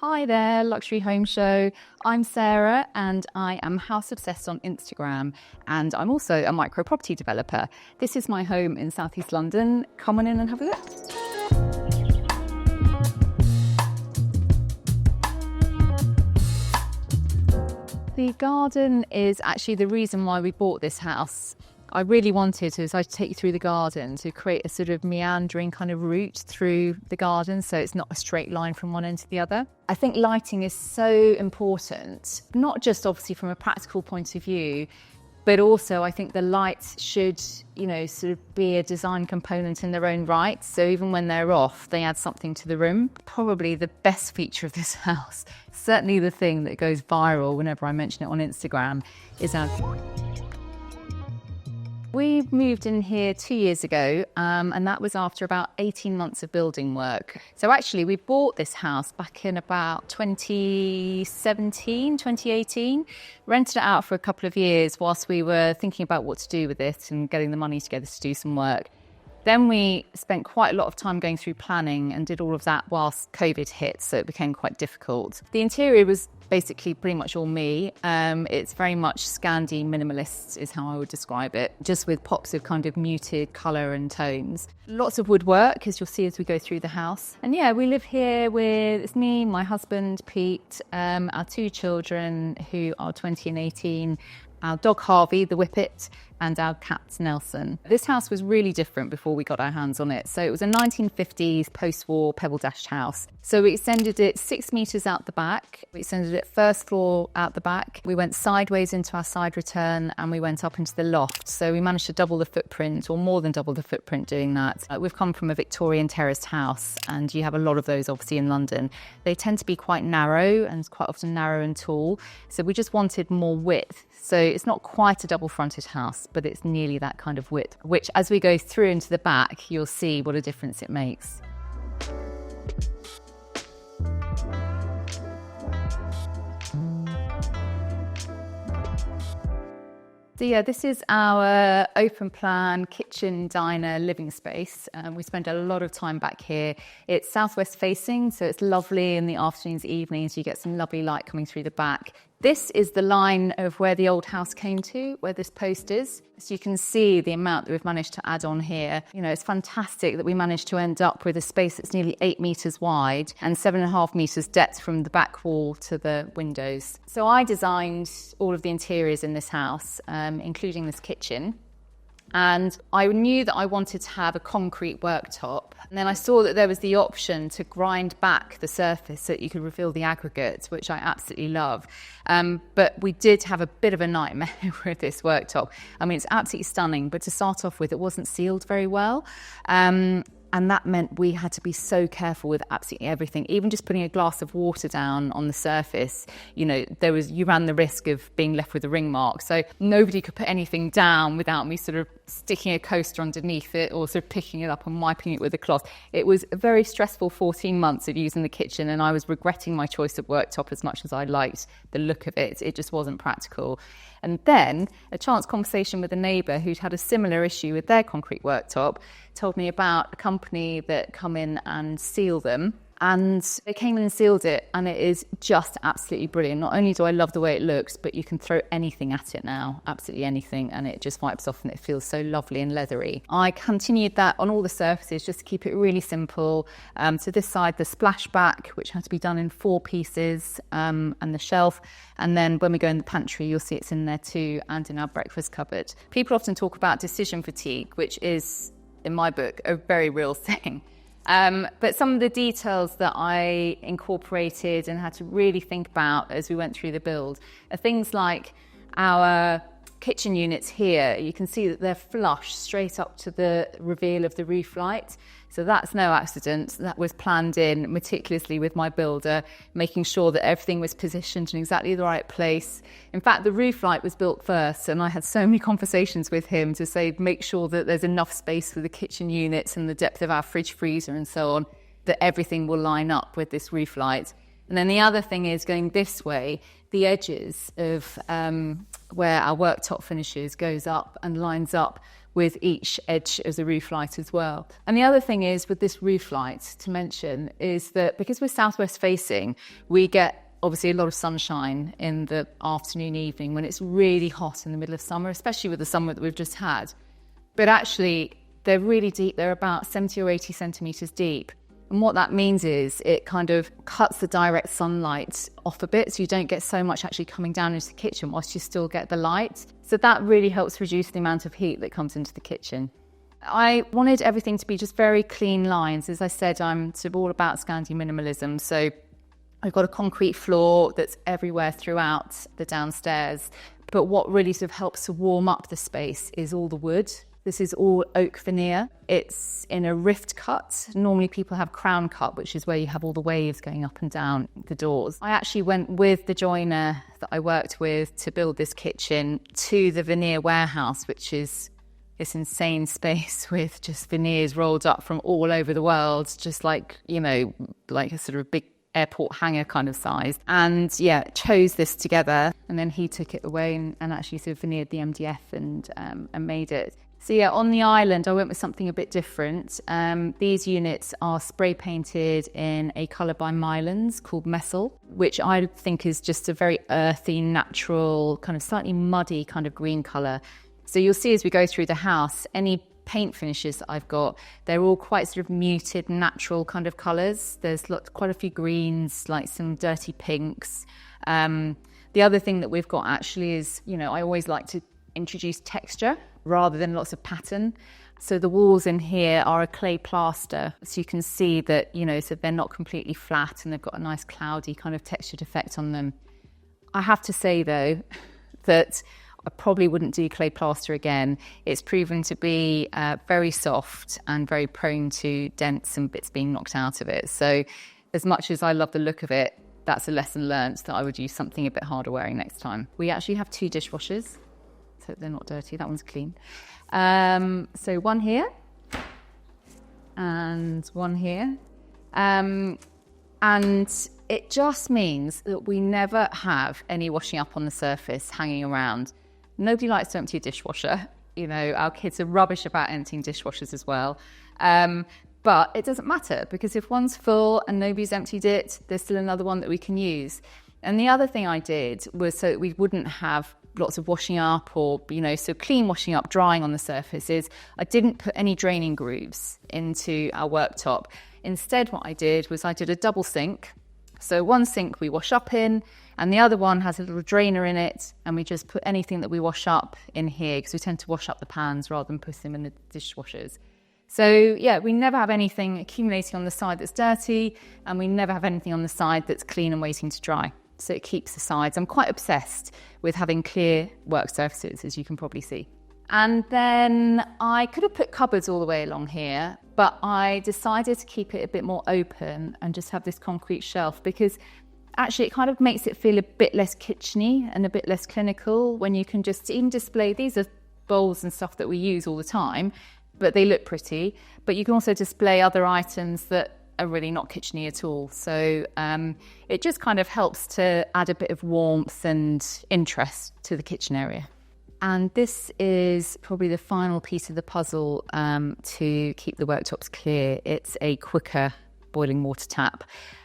Hi there, Luxury Home Show. I'm Sarah and I am House Obsessed on Instagram, and I'm also a micro property developer. This is my home in Southeast London. Come on in and have a look. The garden is actually the reason why we bought this house. I really wanted to, as I take you through the garden, to create a sort of meandering kind of route through the garden so it's not a straight line from one end to the other. I think lighting is so important, not just obviously from a practical point of view, but also I think the lights should, sort of be a design component in their own right. So even when they're off, they add something to the room. Probably the best feature of this house, certainly the thing that goes viral whenever I mention it on Instagram, is our... We moved in here 2 years ago, and that was after about 18 months of building work. So actually, we bought this house back in about 2018, rented it out for a couple of years whilst we were thinking about what to do with it and getting the money together to do some work. Then we spent quite a lot of time going through planning and did all of that whilst COVID hit, so it became quite difficult. The interior was basically pretty much all me. It's very much Scandi-Minimalist is how I would describe it, just with pops of kind of muted colour and tones. Lots of woodwork, as you'll see as we go through the house. And yeah, we live here with, it's me, my husband, Pete, our two children who are 20 and 18, our dog Harvey, the Whippet, and our cat Nelson. This house was really different before we got our hands on it. So it was a 1950s post-war pebble-dashed house. So we extended it 6 metres out the back. We extended it first floor out the back. We went sideways into our side return and we went up into the loft. So we managed to double the footprint, or more than double the footprint doing that. We've come from a Victorian terraced house, and you have a lot of those obviously in London. They tend to be quite narrow and quite often narrow and tall. So we just wanted more width. So it's not quite a double-fronted house, but it's nearly that kind of width, which as we go through into the back, you'll see what a difference it makes. So yeah, this is our open plan kitchen, diner, living space. We spend a lot of time back here. It's southwest facing, so it's lovely in the afternoons, evenings. You get some lovely light coming through the back. This is the line of where the old house came to, where this post is. So you can see the amount that we've managed to add on here. It's fantastic that we managed to end up with a space that's nearly 8 metres wide and 7.5 metres depth from the back wall to the windows. So I designed all of the interiors in this house, including this kitchen. And I knew that I wanted to have a concrete worktop. And then I saw that there was the option to grind back the surface so that you could reveal the aggregates, which I absolutely love. But we did have a bit of a nightmare with this worktop. I mean, it's absolutely stunning, but to start off with, it wasn't sealed very well. And that meant we had to be so careful with absolutely everything. Even just putting a glass of water down on the surface, you ran the risk of being left with a ring mark. So nobody could put anything down without me sort of sticking a coaster underneath it or sort of picking it up and wiping it with a cloth. It was a very stressful 14 months of using the kitchen, and I was regretting my choice of worktop as much as I liked the look of it. It just wasn't practical. And then a chance conversation with a neighbour who'd had a similar issue with their concrete worktop told me about a company that come in and seal them. And they came in and sealed it, and it is just absolutely brilliant. Not only do I love the way it looks, but you can throw anything at it now, absolutely anything, and it just wipes off and it feels so lovely and leathery. I continued that on all the surfaces just to keep it really simple. So this side, the splashback, which had to be done in 4 pieces, and the shelf. And then when we go in the pantry, you'll see it's in there too, and in our breakfast cupboard. People often talk about decision fatigue, which is, in my book, a very real thing. But some of the details that I incorporated and had to really think about as we went through the build are things like our kitchen units here. You can see that they're flush straight up to the reveal of the roof light. So that's no accident. That was planned in meticulously with my builder, making sure that everything was positioned in exactly the right place. In fact, the roof light was built first, and I had so many conversations with him to say, make sure that there's enough space for the kitchen units and the depth of our fridge freezer and so on, that everything will line up with this roof light. And then the other thing is going this way, the edges of where our worktop finishes goes up and lines up with each edge as a roof light as well. And the other thing is with this roof light to mention is that because we're southwest facing, we get obviously a lot of sunshine in the afternoon, evening when it's really hot in the middle of summer, especially with the summer that we've just had. But actually, they're really deep. They're about 70 or 80 centimetres deep. And what that means is it kind of cuts the direct sunlight off a bit, so you don't get so much actually coming down into the kitchen whilst you still get the light. So that really helps reduce the amount of heat that comes into the kitchen. I wanted everything to be just very clean lines. As I said, I'm sort of all about Scandi-Minimalism. So I've got a concrete floor that's everywhere throughout the downstairs. But what really sort of helps to warm up the space is all the wood. This is all oak veneer. It's in a rift cut. Normally people have crown cut, which is where you have all the waves going up and down the doors. I actually went with the joiner that I worked with to build this kitchen to the veneer warehouse, which is this insane space with just veneers rolled up from all over the world, just like, you know, like a sort of big airport hangar kind of size. And yeah, chose this together. And then he took it away and actually sort of veneered the MDF and made it. So yeah, on the island, I went with something a bit different. These units are spray painted in a colour by Mylands called Messel, which I think is just a very earthy, natural, kind of slightly muddy kind of green colour. So you'll see as we go through the house, any paint finishes that I've got, they're all quite sort of muted, natural kind of colours. There's quite a few greens, like some dirty pinks. The other thing that we've got actually is, you know, I always like to introduce texture rather than lots of pattern. So the walls in here are a clay plaster. So you can see that, you know, so they're not completely flat and they've got a nice cloudy kind of textured effect on them. I have to say though, that I probably wouldn't do clay plaster again. It's proven to be very soft and very prone to dents and bits being knocked out of it. So as much as I love the look of it, that's a lesson learned that I would use something a bit harder wearing next time. We actually have 2 dishwashers, so they're not dirty. That one's clean. So one here and one here. And it just means that we never have any washing up on the surface hanging around. Nobody likes to empty a dishwasher. You know, our kids are rubbish about emptying dishwashers as well. But it doesn't matter because if one's full and nobody's emptied it, there's still another one that we can use. And the other thing I did was so that we wouldn't have lots of washing up or, you know, so clean washing up, drying on the surface is I didn't put any draining grooves into our worktop. Instead, what I did was I did a double sink. So one sink we wash up in and the other one has a little drainer in it and we just put anything that we wash up in here because we tend to wash up the pans rather than put them in the dishwashers. So yeah, we never have anything accumulating on the side that's dirty and we never have anything on the side that's clean and waiting to dry. So it keeps the sides. I'm quite obsessed with having clear work surfaces, as you can probably see. And then I could have put cupboards all the way along here, but I decided to keep it a bit more open and just have this concrete shelf because actually it kind of makes it feel a bit less kitcheny and a bit less clinical when you can just even display, these are bowls and stuff that we use all the time, but they look pretty. But you can also display other items that are really not kitcheny at all. So it just kind of helps to add a bit of warmth and interest to the kitchen area. And this is probably the final piece of the puzzle to keep the worktops clear. It's a quicker boiling water tap.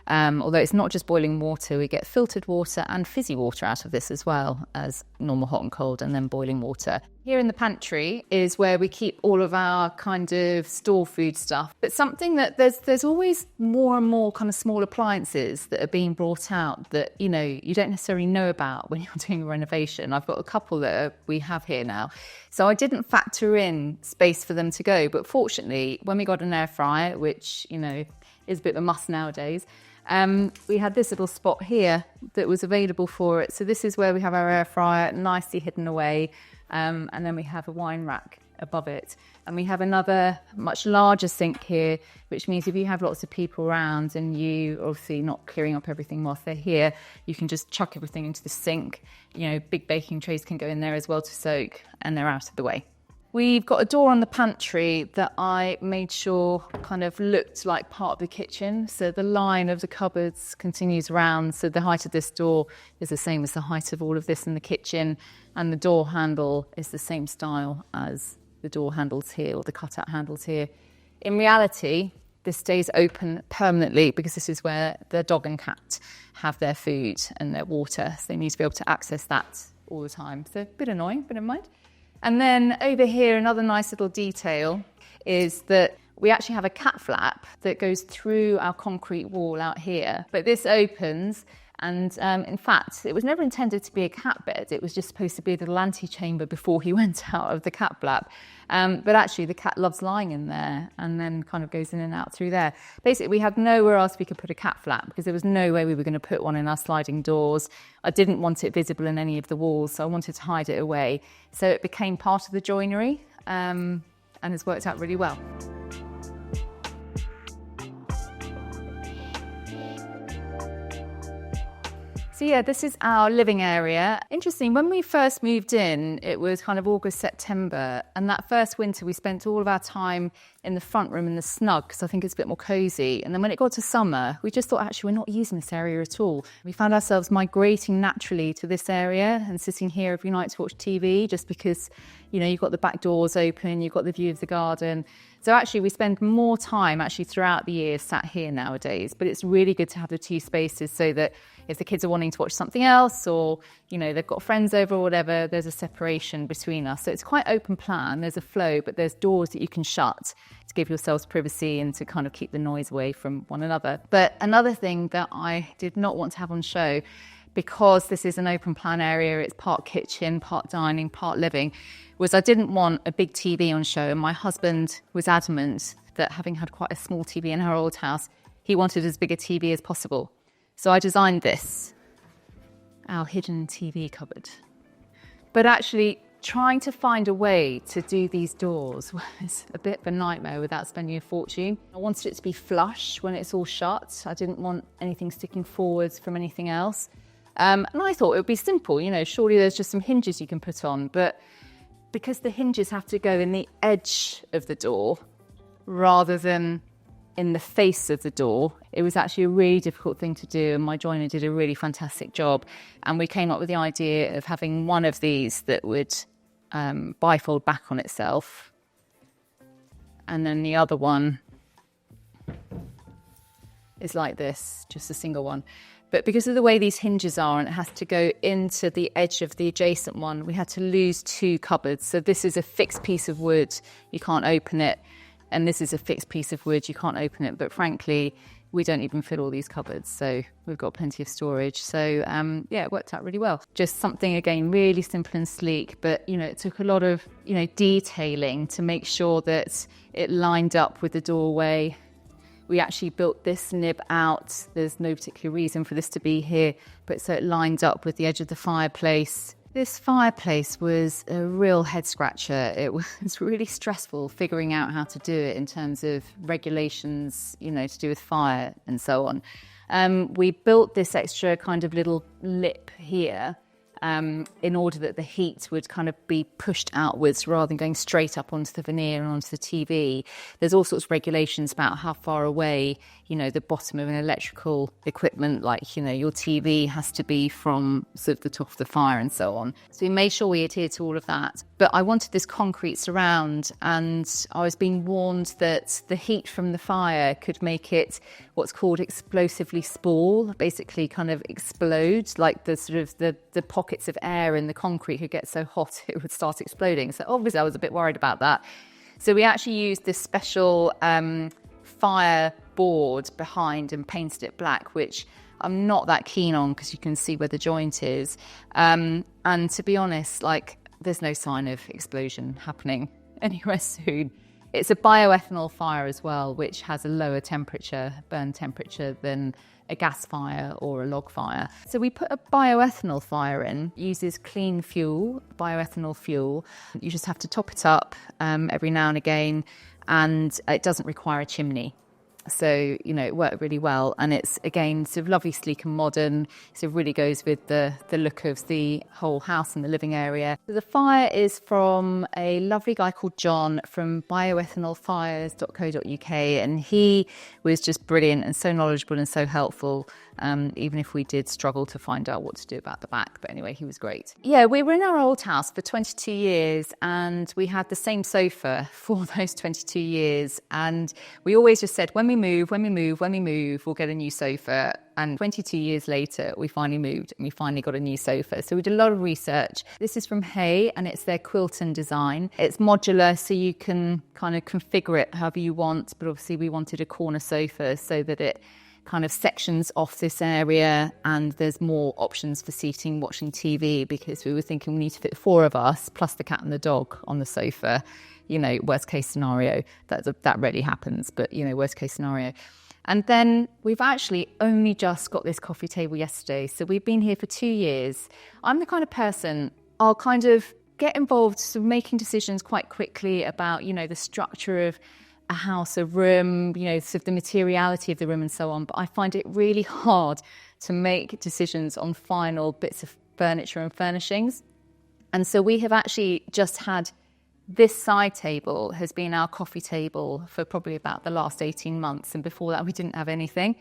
Although it's not just boiling water, we get filtered water and fizzy water out of this as well as normal hot and cold and then boiling water. Here in the pantry is where we keep all of our kind of store food stuff. But something that there's always more and more kind of small appliances that are being brought out that, you know, you don't necessarily know about when you're doing a renovation. I've got a couple that we have here now. So I didn't factor in space for them to go. But fortunately, when we got an air fryer, which, you know, is a bit of a must nowadays, we had this little spot here that was available for it. So this is where we have our air fryer nicely hidden away. And then we have a wine rack above it. And we have another much larger sink here, which means if you have lots of people around and you obviously not clearing up everything whilst they're here, you can just chuck everything into the sink. You know, big baking trays can go in there as well to soak and they're out of the way. We've got a door on the pantry that I made sure kind of looked like part of the kitchen. So the line of the cupboards continues around. So the height of this door is the same as the height of all of this in the kitchen. And the door handle is the same style as the door handles here or the cutout handles here. In reality, this stays open permanently because this is where the dog and cat have their food and their water. So they need to be able to access that all the time. So a bit annoying, but never mind. And then over here, another nice little detail is that we actually have a cat flap that goes through our concrete wall out here. But this opens, and in fact, it was never intended to be a cat bed. It was just supposed to be a little antechamber before he went out of the cat flap. But actually, the cat loves lying in there and then kind of goes in and out through there. Basically, we had nowhere else we could put a cat flap because there was no way we were going to put one in our sliding doors. I didn't want it visible in any of the walls, so I wanted to hide it away. So it became part of the joinery and has worked out really well. So yeah, this is our living area. Interesting, when we first moved in, it was kind of August, September, and that first winter we spent all of our time in the front room in the Snug because I think it's a bit more cosy. And then when it got to summer, we just thought, actually, we're not using this area at all. We found ourselves migrating naturally to this area and sitting here every night to watch TV just because, you know, you've got the back doors open, you've got the view of the garden. So actually we spend more time actually throughout the year sat here nowadays, but it's really good to have the two spaces so that if the kids are wanting to watch something else or, you know, they've got friends over or whatever, there's a separation between us. So it's quite open plan, there's a flow, but there's doors that you can shut to give yourselves privacy and to kind of keep the noise away from one another. But another thing that I did not want to have on show, because this is an open plan area, it's part kitchen, part dining, part living, was I didn't want a big TV on show. And my husband was adamant that having had quite a small TV in our old house, he wanted as big a TV as possible. So I designed this, our hidden TV cupboard. But actually trying to find a way to do these doors was a bit of a nightmare without spending a fortune. I wanted it to be flush when it's all shut. I didn't want anything sticking forwards from anything else. And I thought it would be simple, you know, surely there's just some hinges you can put on, but because the hinges have to go in the edge of the door rather than in the face of the door, it was actually a really difficult thing to do, and my joiner did a really fantastic job. And we came up with the idea of having one of these that would bifold back on itself, and then the other one is like this, just a single one. But because of the way these hinges are and it has to go into the edge of the adjacent one, we had to lose two cupboards. So this is a fixed piece of wood, you can't open it. And this is a fixed piece of wood, you can't open it. But frankly, we don't even fill all these cupboards. So we've got plenty of storage. So yeah, it worked out really well. Just something, again, really simple and sleek. But, you know, it took a lot of, you know, detailing to make sure that it lined up with the doorway. We actually built this nib out. There's no particular reason for this to be here, but so it lined up with the edge of the fireplace. This fireplace was a real head scratcher. It was really stressful figuring out how to do it in terms of regulations, you know, to do with fire and so on. We built this extra kind of little lip here in order that the heat would kind of be pushed outwards rather than going straight up onto the veneer and onto the TV. There's all sorts of regulations about how far away, you know, the bottom of an electrical equipment, like, you know, your TV has to be from sort of the top of the fire and so on. So we made sure we adhered to all of that. But I wanted this concrete surround, and I was being warned that the heat from the fire could make it what's called explosively spool, basically kind of explode, like the sort of the pockets of air in the concrete could get so hot it would start exploding. So obviously I was a bit worried about that. So we actually used this special fire board behind and painted it black, which I'm not that keen on because you can see where the joint is. And to be honest, like, there's no sign of explosion happening anywhere soon. It's a bioethanol fire as well, which has a lower temperature, burn temperature, than a gas fire or a log fire. So we put a bioethanol fire in, uses clean fuel, bioethanol fuel. You just have to top it up every now and again, and it doesn't require a chimney. So, you know, it worked really well. And it's, again, sort of lovely, sleek and modern. So it really goes with the look of the whole house and the living area. So the fire is from a lovely guy called John from bioethanolfires.co.uk. And he was just brilliant and so knowledgeable and so helpful. even if we did struggle to find out what to do about the back. But anyway, he was great. Yeah, we were in our old house for 22 years and we had the same sofa for those 22 years. And we always just said, when we move, we'll get a new sofa. And 22 years later, we finally moved and we finally got a new sofa. So we did a lot of research. This is from Hay and it's their Quilton design. It's modular, so you can kind of configure it however you want. But obviously we wanted a corner sofa so that it kind of sections off this area and there's more options for seating, watching TV, because we were thinking we need to fit 4 of us plus the cat and the dog on the sofa. You know, worst case scenario, that rarely happens, but you know, worst case scenario. And then we've actually only just got this coffee table yesterday. So we've been here for 2 years. I'm the kind of person, I'll kind of get involved, sort of making decisions quite quickly about, you know, the structure of a house, a room, you know, sort of the materiality of the room and so on. But I find it really hard to make decisions on final bits of furniture and furnishings. And so we have actually just had this side table has been our coffee table for probably about the last 18 months. And before that, we didn't have anything.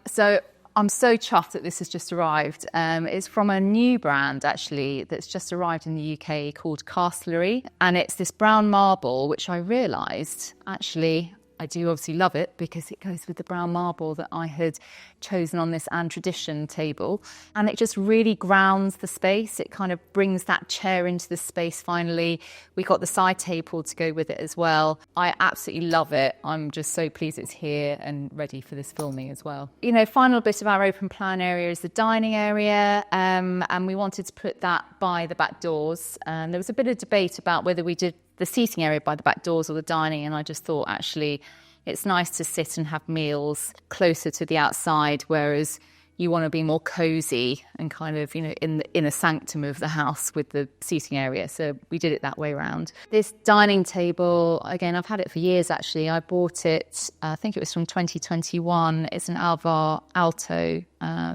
So I'm so chuffed that this has just arrived. It's from a new brand, actually, that's just arrived in the UK called Castlery. And it's this brown marble, which I realised, actually, I do obviously love it because it goes with the brown marble that I had chosen on this Anne Tradition table. And it just really grounds the space. It kind of brings that chair into the space finally. We got the side table to go with it as well. I absolutely love it. I'm just so pleased it's here and ready for this filming as well. You know, final bit of our open plan area is the dining area. And we wanted to put that by the back doors. And there was a bit of debate about whether we did the seating area by the back doors or the dining, and I just thought actually it's nice to sit and have meals closer to the outside, whereas you want to be more cozy and kind of, you know, in the inner sanctum of the house with the seating area. So we did it that way around. This dining table, again, I've had it for years actually. I bought it, I think it was from 2021. It's an Alvar Aalto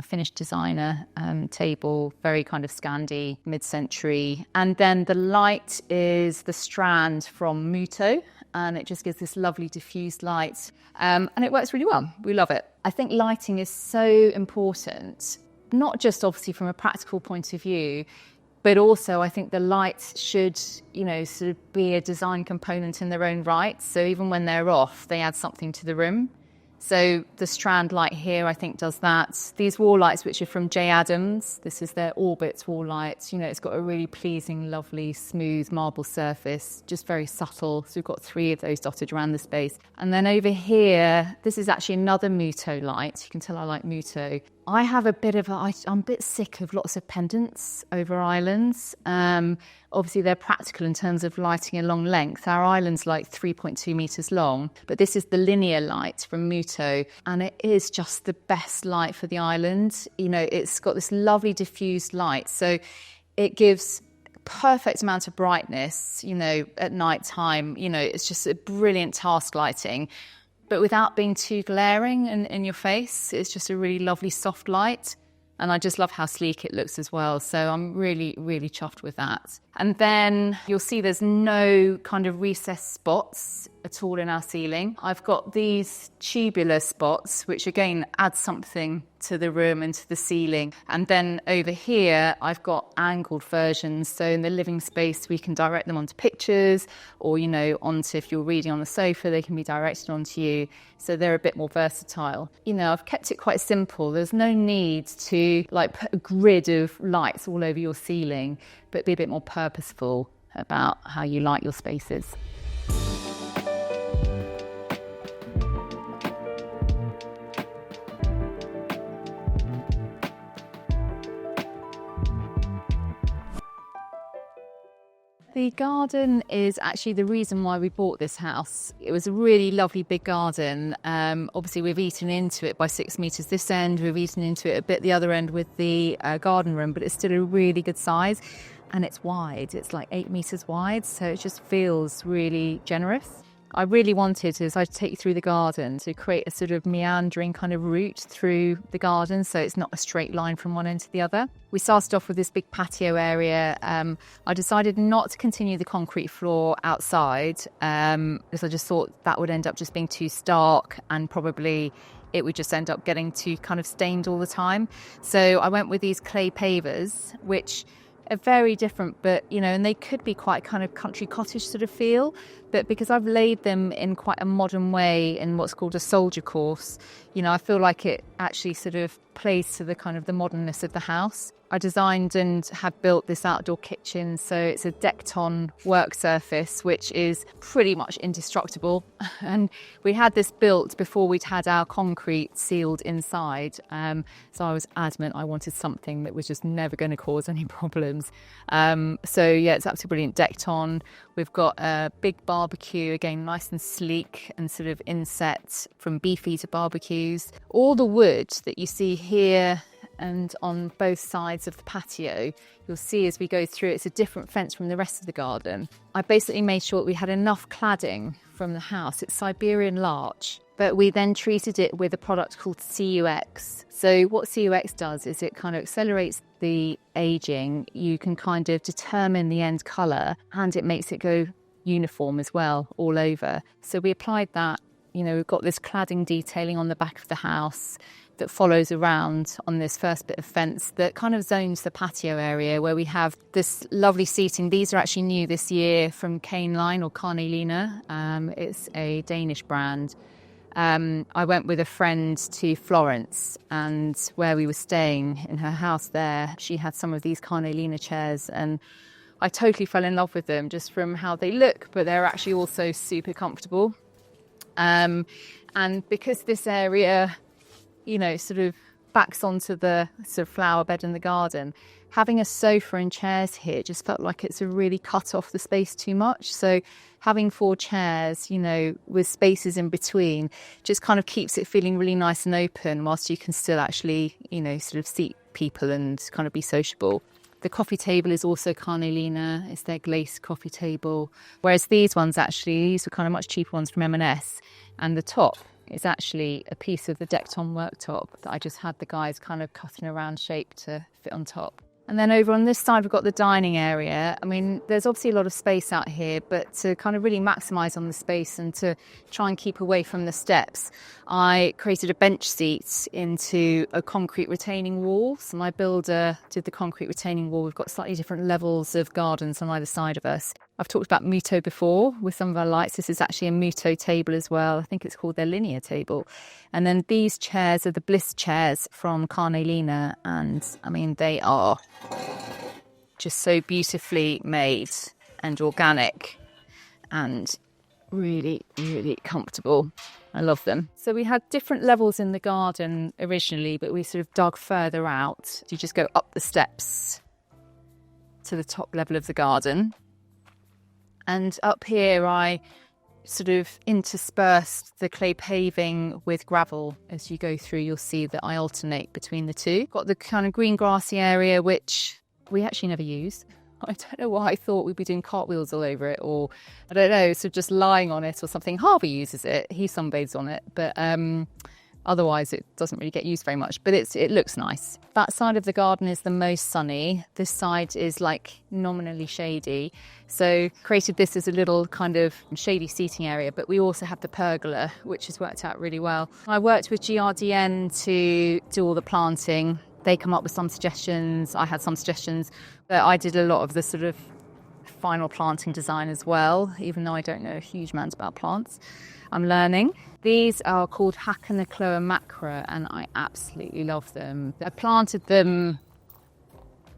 finished designer table, very kind of Scandi, mid-century. And then the light is the Strand from Muto. And it just gives this lovely diffused light. And it works really well. We love it. I think lighting is so important, not just obviously from a practical point of view, but also I think the lights should, you know, sort of be a design component in their own right. So even when they're off, they add something to the room. So the Strand light here, I think, does that. These wall lights, which are from J. Adams, this is their Orbit wall lights. You know, it's got a really pleasing, lovely, smooth marble surface, just very subtle. So we've got 3 of those dotted around the space. And then over here, this is actually another Muto light. You can tell I like Muto. I have I'm a bit sick of lots of pendants over islands. Obviously, they're practical in terms of lighting a long length. Our island's like 3.2 metres long, but this is the linear light from Muto, and it is just the best light for the island. You know, it's got this lovely diffused light, so it gives perfect amount of brightness, you know, at night time. You know, it's just a brilliant task lighting, but without being too glaring in your face. It's just a really lovely soft light. And I just love how sleek it looks as well. So I'm really, really chuffed with that. And then you'll see there's no kind of recessed spots at all in our ceiling. I've got these tubular spots, which again add something to the room and to the ceiling. And then over here, I've got angled versions. So in the living space, we can direct them onto pictures or, you know, onto, if you're reading on the sofa, they can be directed onto you. So they're a bit more versatile. You know, I've kept it quite simple. There's no need to like put a grid of lights all over your ceiling, but be a bit more purposeful about how you light your spaces. The garden is actually the reason why we bought this house. It was a really lovely big garden. Obviously, we've eaten into it by 6 metres this end. We've eaten into it a bit the other end with the garden room, but it's still a really good size. And it's wide. It's like 8 metres wide, so it just feels really generous. I really wanted, as I take you through the garden, to create a sort of meandering kind of route through the garden, so it's not a straight line from one end to the other. We started off with this big patio area. I decided not to continue the concrete floor outside because I just thought that would end up just being too stark and probably it would just end up getting too kind of stained all the time. So I went with these clay pavers, which are very different, but and they could be quite kind of country cottage sort of feel, but because I've laid them in quite a modern way in what's called a soldier course, I feel like it actually sort of plays to the kind of the modernness of the house. I designed and have built this outdoor kitchen, so it's a decked-on work surface, which is pretty much indestructible. And we had this built before we'd had our concrete sealed inside. So I was adamant I wanted something that was just never going to cause any problems. So yeah, it's absolutely brilliant. Decked on. We've got a big barbecue, again, nice and sleek and sort of inset from beef eater barbecues. All the wood that you see here and on both sides of the patio, you'll see as we go through, it's a different fence from the rest of the garden. I basically made sure that we had enough cladding from the house. It's Siberian larch, but we then treated it with a product called CUX. So what CUX does is it kind of accelerates the aging. You can kind of determine the end colour, and it makes it go uniform as well all over. So we applied that. We've got this cladding detailing on the back of the house that follows around on this first bit of fence that kind of zones the patio area, where we have this lovely seating. These are actually new this year from Cane Line or Carnelina. It's a Danish brand. I went with a friend to Florence, and where we were staying in her house there, she had some of these Carnelina chairs, and I totally fell in love with them just from how they look, but they're actually also super comfortable. And because this area sort of backs onto the sort of flower bed in the garden, having a sofa and chairs here just felt like it's really cut off the space too much. So having 4 chairs, with spaces in between, just kind of keeps it feeling really nice and open, whilst you can still actually, sort of seat people and kind of be sociable. The coffee table is also Carnelina. It's their glace coffee table. Whereas these ones these were kind of much cheaper ones from M&S. And the top is actually a piece of the decked-on worktop that I just had the guys kind of cut in a round shape to fit on top. And then over on this side, we've got the dining area. I mean, there's obviously a lot of space out here, but to kind of really maximise on the space and to try and keep away from the steps, I created a bench seat into a concrete retaining wall. So my builder did the concrete retaining wall. We've got slightly different levels of gardens on either side of us. I've talked about Muto before with some of our lights. This is actually a Muto table as well. I think it's called their linear table. And then these chairs are the Bliss chairs from Carnelina. And I mean, they are just so beautifully made and organic and really, really comfortable. I love them. So we had different levels in the garden originally, but we sort of dug further out. You just go up the steps to the top level of the garden. And up here, I sort of interspersed the clay paving with gravel. As you go through, you'll see that I alternate between the two. Got the kind of green grassy area, which we actually never use. I don't know why I thought we'd be doing cartwheels all over it, or I don't know, so just lying on it or something. Harvey uses it. He sunbathes on it, but otherwise it doesn't really get used very much, but it looks nice. That side of the garden is the most sunny. This side is like nominally shady. So created this as a little kind of shady seating area, but we also have the pergola, which has worked out really well. I worked with GRDN to do all the planting. They come up with some suggestions. I had some suggestions, but I did a lot of the sort of final planting design as well, even though I don't know a huge amount about plants. I'm learning. These are called Hakanacloa macra, and I absolutely love them. I planted them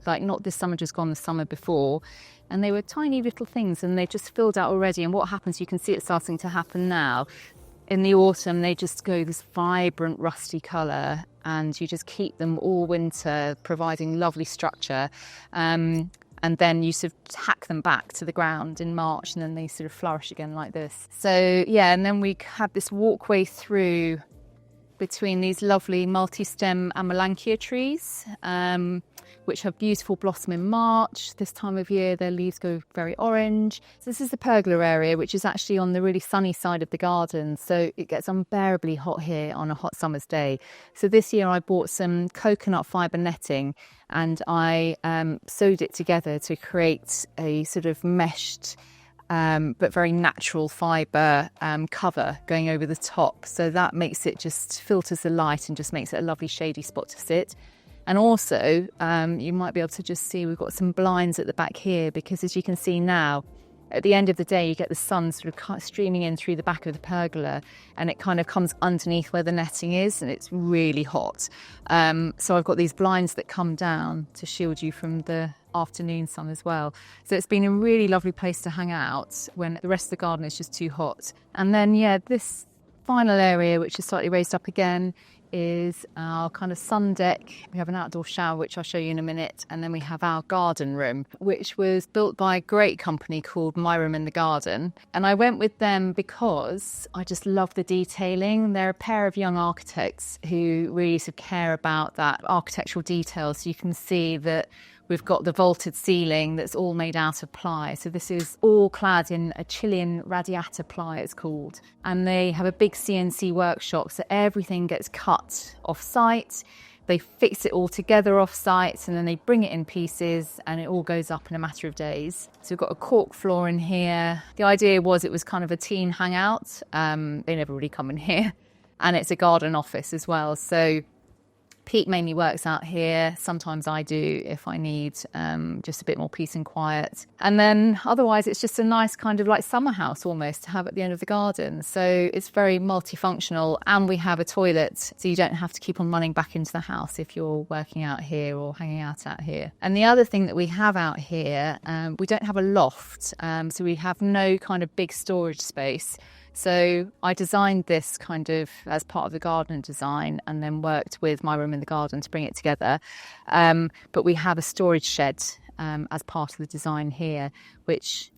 like not this summer, just gone the summer before, and they were tiny little things, and they just filled out already. And what happens, you can see it starting to happen now. In the autumn, they just go this vibrant rusty colour, and you just keep them all winter, providing lovely structure. And then you sort of hack them back to the ground in March, and then they sort of flourish again like this. So yeah, and then we have this walkway through between these lovely multi-stem Amelanchier trees, which have beautiful blossom in March. This time of year, their leaves go very orange. So this is the pergola area, which is actually on the really sunny side of the garden. So it gets unbearably hot here on a hot summer's day. So this year I bought some coconut fibre netting, and I sewed it together to create a sort of meshed but very natural fibre cover going over the top. So that makes it, just filters the light and just makes it a lovely shady spot to sit. And also, you might be able to just see we've got some blinds at the back here, because as you can see now, at the end of the day, you get the sun sort of streaming in through the back of the pergola, and it kind of comes underneath where the netting is, and it's really hot. So I've got these blinds that come down to shield you from the afternoon sun as well. So it's been a really lovely place to hang out when the rest of the garden is just too hot. And then, yeah, this final area, which is slightly raised up again, is our kind of sun deck. We have an outdoor shower, which I'll show you in a minute. And then we have our garden room, which was built by a great company called My Room in the Garden. And I went with them because I just love the detailing. They're a pair of young architects who really sort of care about that architectural detail. So you can see that we've got the vaulted ceiling that's all made out of ply. So this is all clad in a Chilean radiata ply, it's called. And they have a big CNC workshop, so everything gets cut off-site. They fix it all together off-site, and then they bring it in pieces, and it all goes up in a matter of days. So we've got a cork floor in here. The idea was it was kind of a teen hangout. They never really come in here. And it's a garden office as well. So Pete mainly works out here. Sometimes I do if I need just a bit more peace and quiet. And then otherwise it's just a nice kind of like summer house almost to have at the end of the garden. So it's very multifunctional, and we have a toilet, so you don't have to keep on running back into the house if you're working out here or hanging out here. And the other thing that we have out here, we don't have a loft, so we have no kind of big storage space. So I designed this kind of as part of the garden design, and then worked with My Room in the Garden to bring it together. But we have a storage shed as part of the design here, which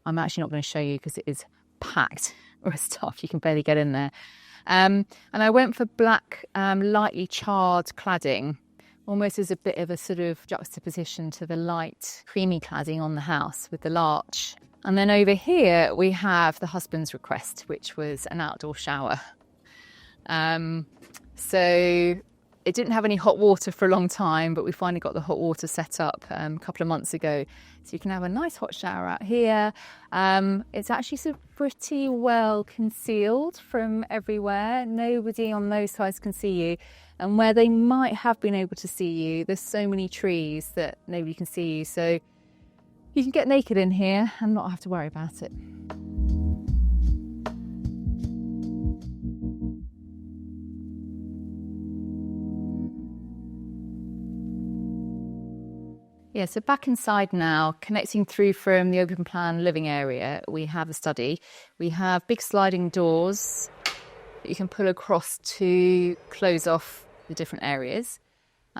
I'm actually not going to show you because it is packed with stuff. You can barely get in there. And I went for black, lightly charred cladding, almost as a bit of a sort of juxtaposition to the light, creamy cladding on the house with the larch. And then over here, we have the husband's request, which was an outdoor shower. So it didn't have any hot water for a long time, but we finally got the hot water set up a couple of months ago. So you can have a nice hot shower out here. It's actually sort of pretty well concealed from everywhere. Nobody on those sides can see you. And where they might have been able to see you, there's so many trees that nobody can see you. So you can get naked in here and not have to worry about it. Yeah, so back inside now, connecting through from the open plan living area, we have a study. We have big sliding doors that you can pull across to close off the different areas.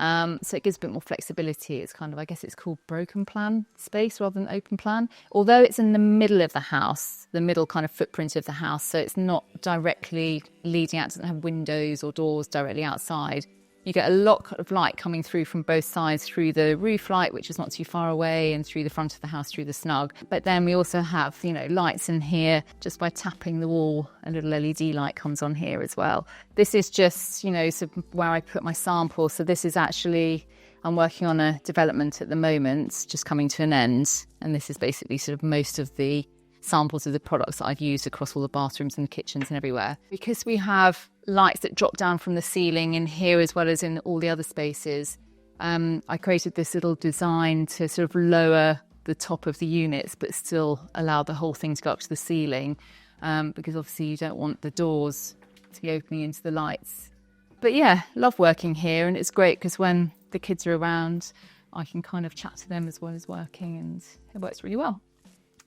So it gives a bit more flexibility. It's kind of, I guess it's called broken plan space rather than open plan. Although it's in the middle of the house, the middle kind of footprint of the house, so it's not directly leading out, it doesn't have windows or doors directly outside. You get a lot of light coming through from both sides, through the roof light, which is not too far away, and through the front of the house, through the snug. But then we also have, lights in here. Just by tapping the wall, a little LED light comes on here as well. This is just, so where I put my sample. So this is actually, I'm working on a development at the moment, just coming to an end. And this is basically sort of most of the samples of the products that I've used across all the bathrooms and the kitchens and everywhere. Because we have lights that drop down from the ceiling in here as well as in all the other spaces, I created this little design to sort of lower the top of the units but still allow the whole thing to go up to the ceiling, because obviously you don't want the doors to be opening into the lights. But yeah, love working here, and it's great because when the kids are around I can kind of chat to them as well as working, and it works really well.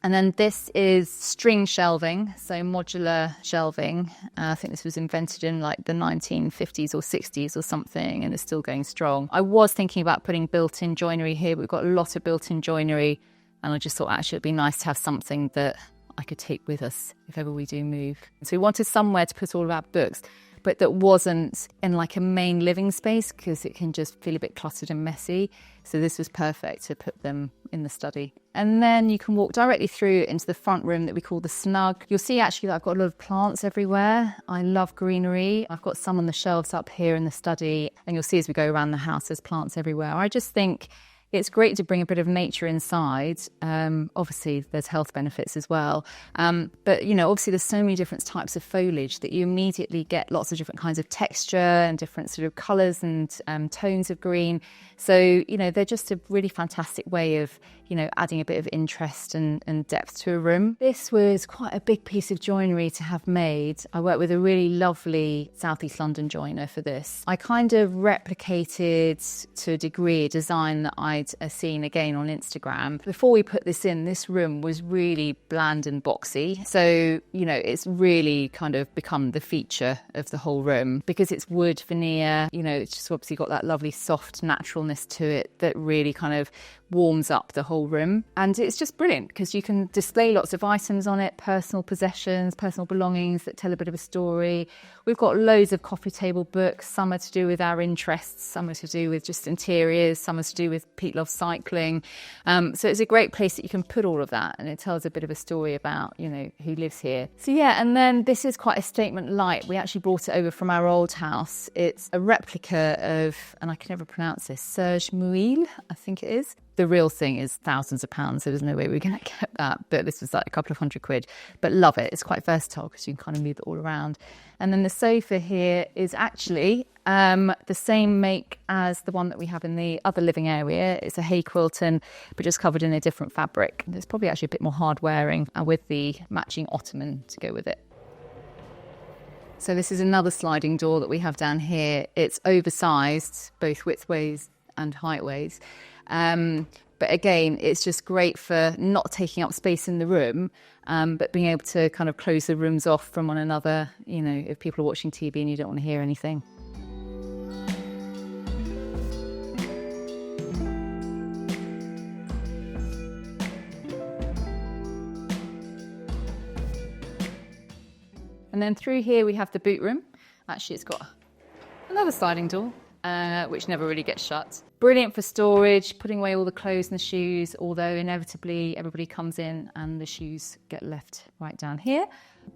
And then this is string shelving, so modular shelving. I think this was invented in like the 1950s or 60s or something, and it's still going strong. I was thinking about putting built-in joinery here. We've got a lot of built-in joinery, and I just thought actually it'd be nice to have something that I could take with us if ever we do move. So we wanted somewhere to put all of our books, but that wasn't in like a main living space because it can just feel a bit cluttered and messy. So this was perfect to put them in the study. And then you can walk directly through into the front room that we call the Snug. You'll see actually that I've got a lot of plants everywhere. I love greenery. I've got some on the shelves up here in the study, and you'll see as we go around the house there's plants everywhere. I just think It's great to bring a bit of nature inside. Obviously, there's health benefits as well. But, you know, obviously there's so many different types of foliage that you immediately get lots of different kinds of texture and different sort of colours and tones of green. So, you know, they're just a really fantastic way of, you know, adding a bit of interest and depth to a room. This was quite a big piece of joinery to have made. I worked with a really lovely South East London joiner for this. I kind of replicated to a degree a design that I'd seen again on Instagram. Before we put this in, this room was really bland and boxy. So, you know, it's really kind of become the feature of the whole room because it's wood veneer, you know, it's just obviously got that lovely soft naturalness to it that really kind of warms up the whole room. And it's just brilliant because you can display lots of items on it, personal possessions, personal belongings that tell a bit of a story. We've got loads of coffee table books. Some are to do with our interests, some are to do with just interiors, some are to do with Pete loves cycling. So it's a great place that you can put all of that, and it tells a bit of a story about, you know, who lives here. So yeah, and then this is quite a statement light. We actually brought it over from our old house. It's a replica of, and I can never pronounce this, Serge-Mouille, I think it is. The real thing is thousands of pounds, so there's no way we're going to get that. But this was like a couple of £100. But love it. It's quite versatile because you can kind of move it all around. And then the sofa here is actually the same make as the one that we have in the other living area. It's a hay quilton, but just covered in a different fabric. It's probably actually a bit more hard wearing with the matching ottoman to go with it. So this is another sliding door that we have down here. It's oversized, both widthways and heightways. But again, it's just great for not taking up space in the room, but being able to kind of close the rooms off from one another, you know, if people are watching TV and you don't want to hear anything. And then through here we have the boot room. Actually, it's got another sliding door, which never really gets shut. Brilliant for storage, putting away all the clothes and the shoes, although inevitably everybody comes in and the shoes get left right down here.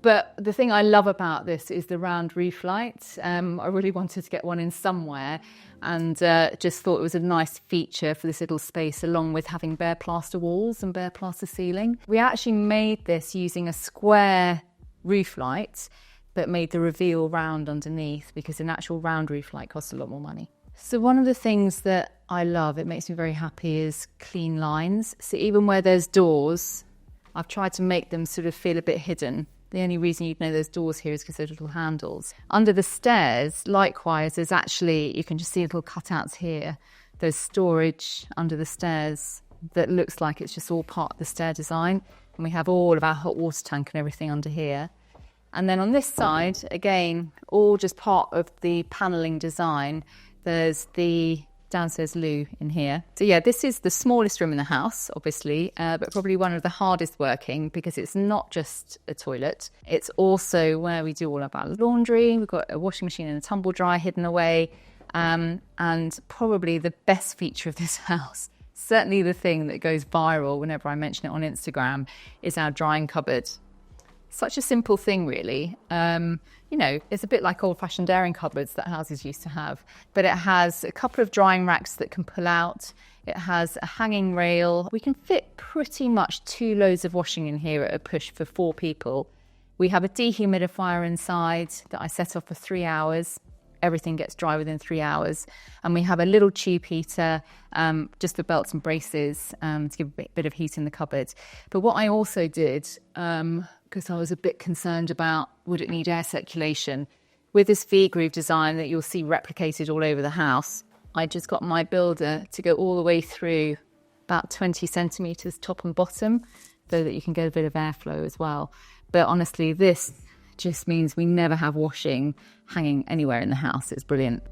But the thing I love about this is the round roof light. I really wanted to get one in somewhere and just thought it was a nice feature for this little space, along with having bare plaster walls and bare plaster ceiling. We actually made this using a square roof light, but made the reveal round underneath because an actual round roof light costs a lot more money. So one of the things that I love, it makes me very happy, is clean lines. So even where there's doors, I've tried to make them sort of feel a bit hidden. The only reason you'd know there's doors here is because there's little handles. Under the stairs, likewise, there's actually, you can just see little cutouts here. There's storage under the stairs that looks like it's just all part of the stair design. And we have all of our hot water tank and everything under here. And then on this side, again, all just part of the panelling design. There's the downstairs loo in here. So yeah, this is the smallest room in the house, obviously, but probably one of the hardest working because it's not just a toilet. It's also where we do all of our laundry. We've got a washing machine and a tumble dryer hidden away. And probably the best feature of this house, certainly the thing that goes viral whenever I mention it on Instagram, is our drying cupboard. Such a simple thing, really. You know, it's a bit like old-fashioned airing cupboards that houses used to have, but it has a couple of drying racks that can pull out. It has a hanging rail. We can fit pretty much 2 loads of washing in here at a push for 4 people. We have a dehumidifier inside that I set off for 3 hours. Everything gets dry within 3 hours. And we have a little tube heater just for belts and braces to give a bit of heat in the cupboard. But what I also did, because I was a bit concerned about would it need air circulation, with this V-groove design that you'll see replicated all over the house, I just got my builder to go all the way through about 20 centimetres top and bottom so that you can get a bit of airflow as well. But honestly, this just means we never have washing hanging anywhere in the house. It's brilliant.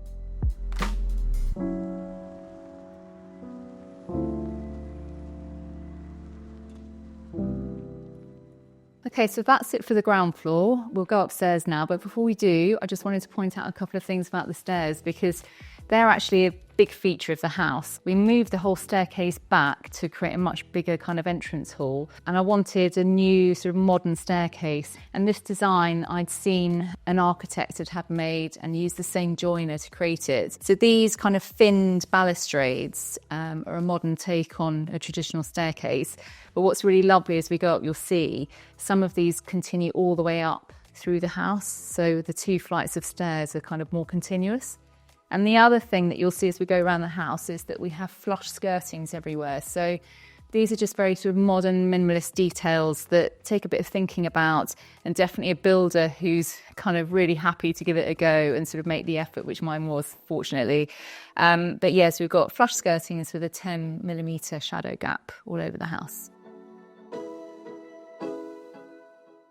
Okay, so that's it for the ground floor. We'll go upstairs now, but before we do, I just wanted to point out a couple of things about the stairs because they're actually big feature of the house. We moved the whole staircase back to create a much bigger kind of entrance hall, and I wanted a new sort of modern staircase. And this design I'd seen an architect had made and used the same joiner to create it. So these kind of finned balustrades are a modern take on a traditional staircase. But what's really lovely as we go up, you'll see some of these continue all the way up through the house. So the 2 flights of stairs are kind of more continuous. And the other thing that you'll see as we go around the house is that we have flush skirtings everywhere. So these are just very sort of modern minimalist details that take a bit of thinking about, and definitely a builder who's kind of really happy to give it a go and sort of make the effort, which mine was, fortunately. But yes, we've got flush skirtings with a 10mm shadow gap all over the house.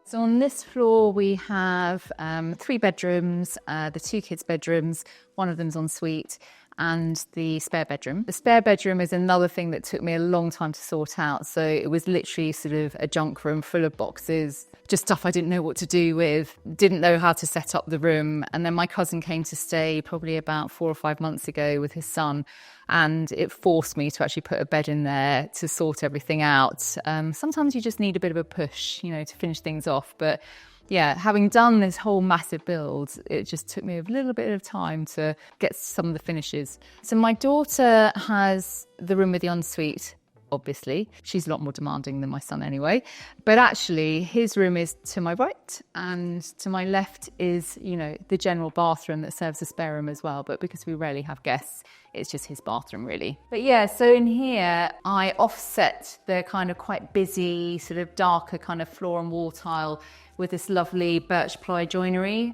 So on this floor, we have 3 bedrooms, the 2 kids' bedrooms, one of them's ensuite, and the spare bedroom. The spare bedroom is another thing that took me a long time to sort out. So it was literally sort of a junk room full of boxes, just stuff I didn't know what to do with, didn't know how to set up the room. And then my cousin came to stay probably about 4 or 5 months ago with his son, and it forced me to actually put a bed in there to sort everything out. Sometimes you just need a bit of a push, to finish things off. But yeah, having done this whole massive build, it just took me a little bit of time to get some of the finishes. So my daughter has the room with the ensuite, obviously. She's a lot more demanding than my son anyway. But actually, his room is to my right, and to my left is, the general bathroom that serves a spare room as well. But because we rarely have guests, it's just his bathroom, really. But yeah, so in here, I offset the kind of quite busy, sort of darker kind of floor and wall tile with this lovely birch ply joinery.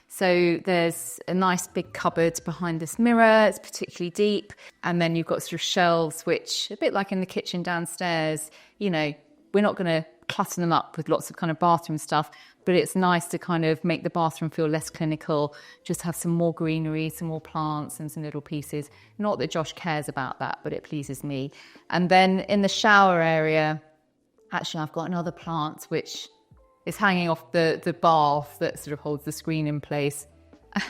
So there's a nice big cupboard behind this mirror. It's particularly deep. And then you've got sort of shelves, which, a bit like in the kitchen downstairs, we're not going to clutter them up with lots of kind of bathroom stuff, but it's nice to kind of make the bathroom feel less clinical, just have some more greenery, some more plants and some little pieces. Not that Josh cares about that, but it pleases me. And then in the shower area, actually I've got another plant which is hanging off the bath that sort of holds the screen in place.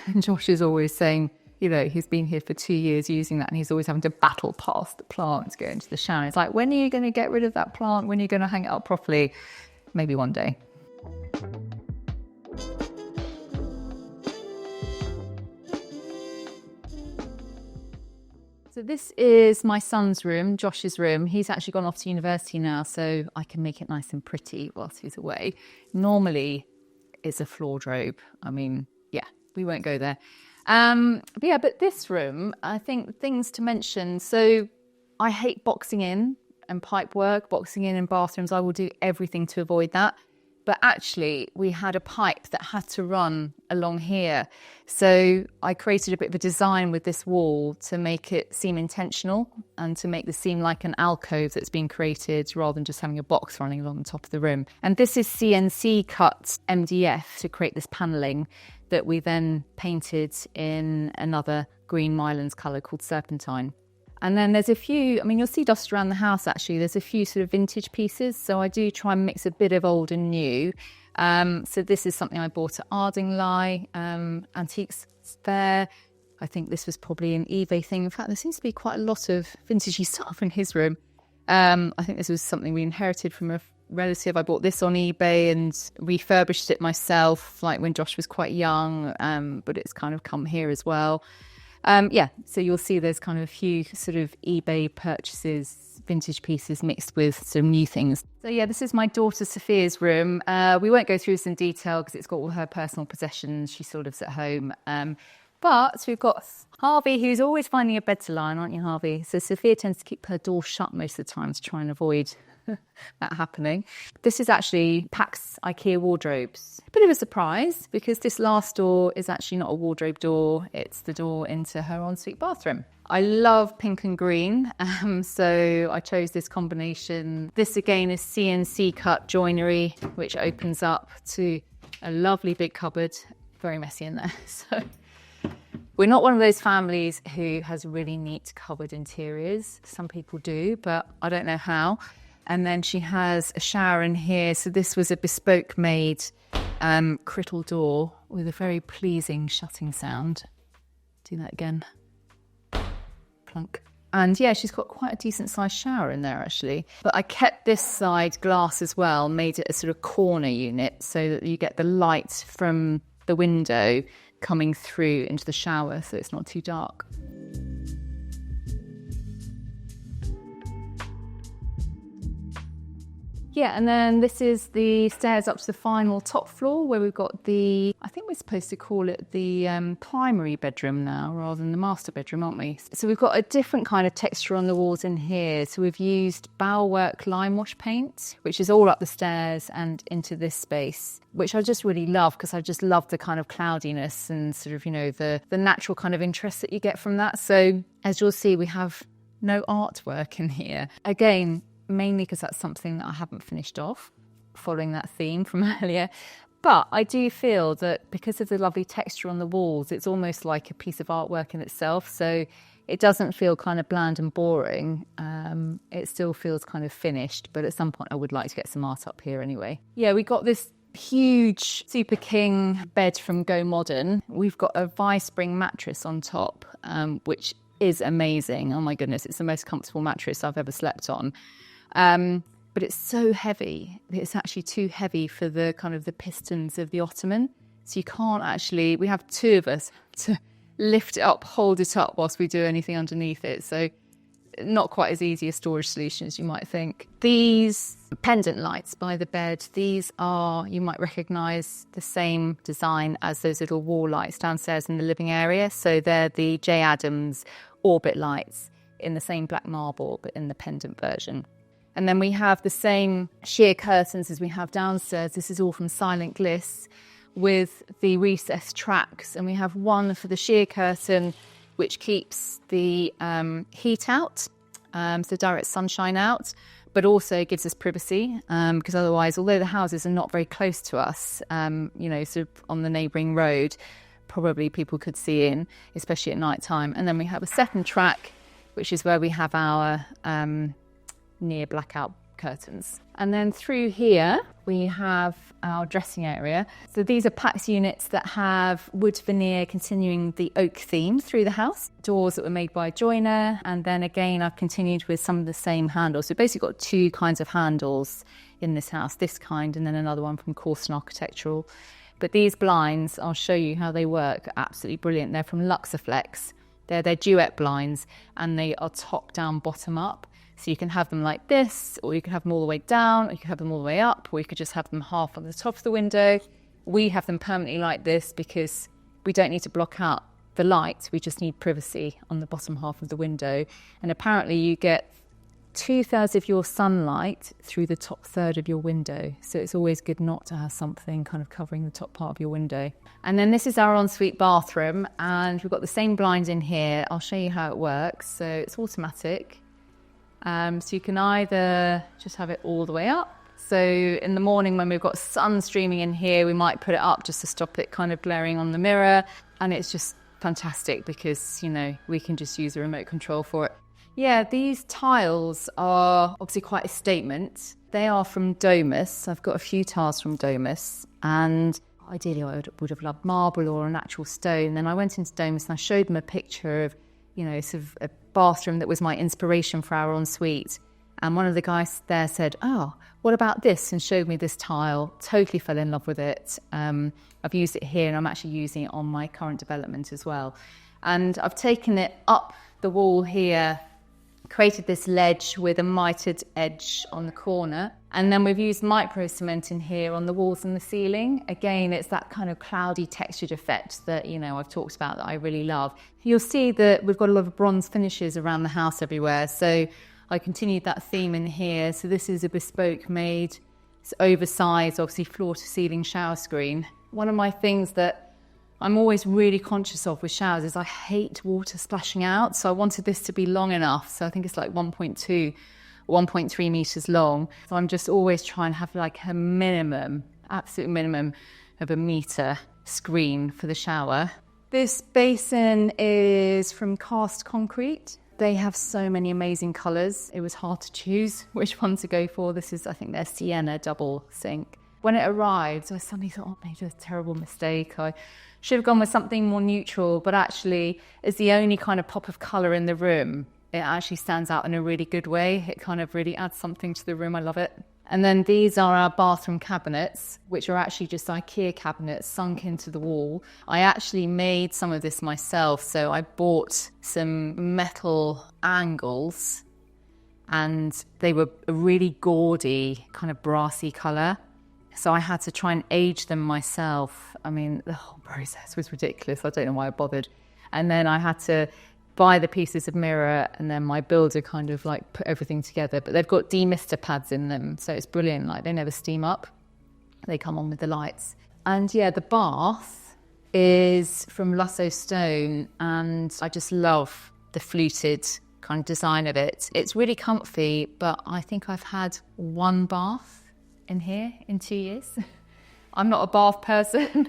And Josh is always saying, he's been here for 2 years using that, and he's always having to battle past the plant to go into the shower. It's like, when are you going to get rid of that plant? When are you going to hang it up properly? Maybe one day. So this is my son's room, Josh's room. He's actually gone off to university now, so I can make it nice and pretty whilst he's away. Normally, it's a floor drobe. We won't go there. But this room, I think things to mention. So I hate boxing in and pipe work, boxing in bathrooms. I will do everything to avoid that. But actually, we had a pipe that had to run along here. So I created a bit of a design with this wall to make it seem intentional and to make this seem like an alcove that's been created rather than just having a box running along the top of the room. And this is CNC cut MDF to create this panelling that we then painted in another green Mylands colour called Serpentine. And then there's a few, you'll see dust around the house actually, there's a few sort of vintage pieces. So I do try and mix a bit of old and new. So this is something I bought at Ardingly Antiques Fair. I think this was probably an eBay thing. In fact, there seems to be quite a lot of vintagey stuff in his room. I think this was something we inherited from a relative. I bought this on eBay and refurbished it myself, like when Josh was quite young, but it's kind of come here as well. So you'll see there's kind of a few sort of eBay purchases, vintage pieces mixed with some new things. So yeah, this is my daughter Sophia's room. We won't go through this in detail because it's got all her personal possessions. She still lives at home. But we've got Harvey, who's always finding a bed to lie on, aren't you, Harvey? So Sophia tends to keep her door shut most of the time to try and avoid that happening. This is actually Pax IKEA wardrobes. A bit of a surprise because this last door is actually not a wardrobe door. It's the door into her ensuite bathroom. I love pink and green, so I chose this combination. This again is CNC cut joinery, which opens up to a lovely big cupboard. Very messy in there. So we're not one of those families who has really neat cupboard interiors. Some people do, but I don't know how. And then she has a shower in here. So this was a bespoke made crittle door with a very pleasing shutting sound. Do that again. plunk. And yeah, she's got quite a decent sized shower in there actually. But I kept this side glass as well, made it a sort of corner unit so that you get the light from the window coming through into the shower so it's not too dark. Yeah, and then this is the stairs up to the final top floor where we've got the, I think we're supposed to call it the primary bedroom now rather than the master bedroom, aren't we? So we've got a different kind of texture on the walls in here. So we've used bowerwork lime wash paint, which is all up the stairs and into this space, which I just really love because I just love the kind of cloudiness and sort of, you know, the natural kind of interest that you get from that. So as you'll see, we have no artwork in here. Again, mainly because that's something that I haven't finished off, following that theme from earlier. But I do feel that because of the lovely texture on the walls, it's almost like a piece of artwork in itself. So it doesn't feel kind of bland and boring. It still feels kind of finished, but at some point I would like to get some art up here anyway. Yeah, we got this huge Super King bed from Go Modern. We've got a Vi-Spring mattress on top, which is amazing. Oh my goodness, it's the most comfortable mattress I've ever slept on. But it's so heavy. It's actually too heavy for the kind of the pistons of the ottoman. So you can't actually, we have two of us to lift it up, hold it up whilst we do anything underneath it. So not quite as easy a storage solution as you might think. These pendant lights by the bed, these are, you might recognise the same design as those little wall lights downstairs in the living area. So they're the J. Adams orbit lights in the same black marble, but in the pendant version. And then we have the same sheer curtains as we have downstairs. This is all from Silent Gliss with the recessed tracks. And we have one for the sheer curtain, which keeps the heat out, so direct sunshine out, but also gives us privacy because otherwise, although the houses are not very close to us, you know, sort of on the neighbouring road, probably people could see in, especially at night time. And then we have a second track, which is where we have our near blackout curtains. And then through here we have our dressing area. So these are PAX units that have wood veneer continuing the oak theme through the house. Doors that were made by joiner, and then again I've continued with some of the same handles. So basically got two kinds of handles in this house, this kind and then another one from Corson Architectural. But these blinds, I'll show you how they work, are absolutely brilliant. They're from Luxaflex. They're duet blinds and they are top down, bottom up. So you can have them like this, or you can have them all the way down, or you can have them all the way up, or you could just have them half on the top of the window. We have them permanently like this because we don't need to block out the light. We just need privacy on the bottom half of the window. And apparently you get 2/3 of your sunlight through the top third of your window. So it's always good not to have something kind of covering the top part of your window. And then this is our ensuite bathroom, and we've got the same blinds in here. I'll show you how it works. So it's automatic. So you can either just have it all the way up. So in the morning when we've got sun streaming in here, we might put it up just to stop it kind of glaring on the mirror. And it's just fantastic because, you know, we can just use a remote control for it. Yeah, these tiles are obviously quite a statement. They are from Domus. I've got a few tiles from Domus, and ideally I would have loved marble or a natural stone. Then I went into Domus and I showed them a picture of, you know, sort of a bathroom that was my inspiration for our ensuite. And one of the guys there said, "Oh, what about this?" and showed me this tile. Totally fell in love with it. I've used it here and I'm actually using it on my current development as well. And I've taken it up the wall here, created this ledge with a mitered edge on the corner. And then we've used micro cement in here on the walls and the ceiling. Again, it's that kind of cloudy textured effect that, you know, I've talked about that I really love. You'll see that we've got a lot of bronze finishes around the house everywhere. So I continued that theme in here. So this is a bespoke made, it's oversized, obviously floor to ceiling shower screen. One of my things that I'm always really conscious of with showers is I hate water splashing out. So I wanted this to be long enough. So I think it's like 1.2, 1.3 meters long. So I'm just always trying to have like a minimum, absolute minimum of a meter screen for the shower. This basin is from Cast Concrete. They have so many amazing colours. It was hard to choose which one to go for. This is, I think, their Sienna double sink. When it arrived, I suddenly thought, oh, I made a terrible mistake. I should have gone with something more neutral, but actually, as the only kind of pop of colour in the room, it actually stands out in a really good way. It kind of really adds something to the room. I love it. And then these are our bathroom cabinets, which are actually just IKEA cabinets sunk into the wall. I actually made some of this myself. So I bought some metal angles and they were a really gaudy, kind of brassy colour. So I had to try and age them myself. I mean, the whole process was ridiculous. I don't know why I bothered. And then I had to buy the pieces of mirror, and then my builder kind of like put everything together. But they've got demister pads in them, so it's brilliant. Like, they never steam up. They come on with the lights. And yeah, the bath is from Lusso Stone, and I just love the fluted kind of design of it. It's really comfy, but I think I've had one bath in here in 2 years. I'm not a bath person.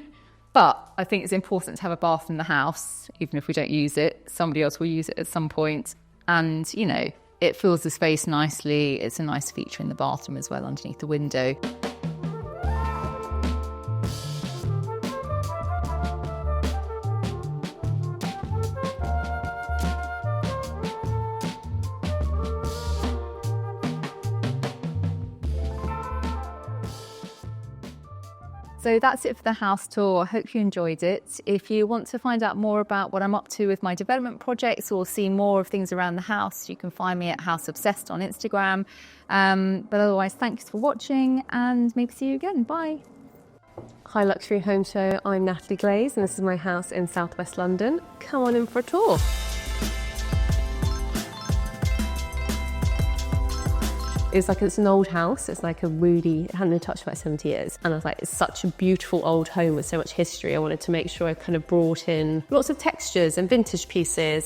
But I think it's important to have a bath in the house, even if we don't use it. Somebody else will use it at some point. And, you know, it fills the space nicely. It's a nice feature in the bathroom as well, underneath the window. So that's it for the house tour. I hope you enjoyed it. If you want to find out more about what I'm up to with my development projects or see more of things around the house, you can find me at House Obsessed on Instagram. But otherwise, thanks for watching and maybe see you again. Bye. Hi Luxury Home Show, I'm Natalie Glaze and this is my house in southwest London. Come on in for a tour. It's an old house. It's like it hadn't been touched for about 70 years. And I was like, it's such a beautiful old home with so much history. I wanted to make sure I kind of brought in lots of textures and vintage pieces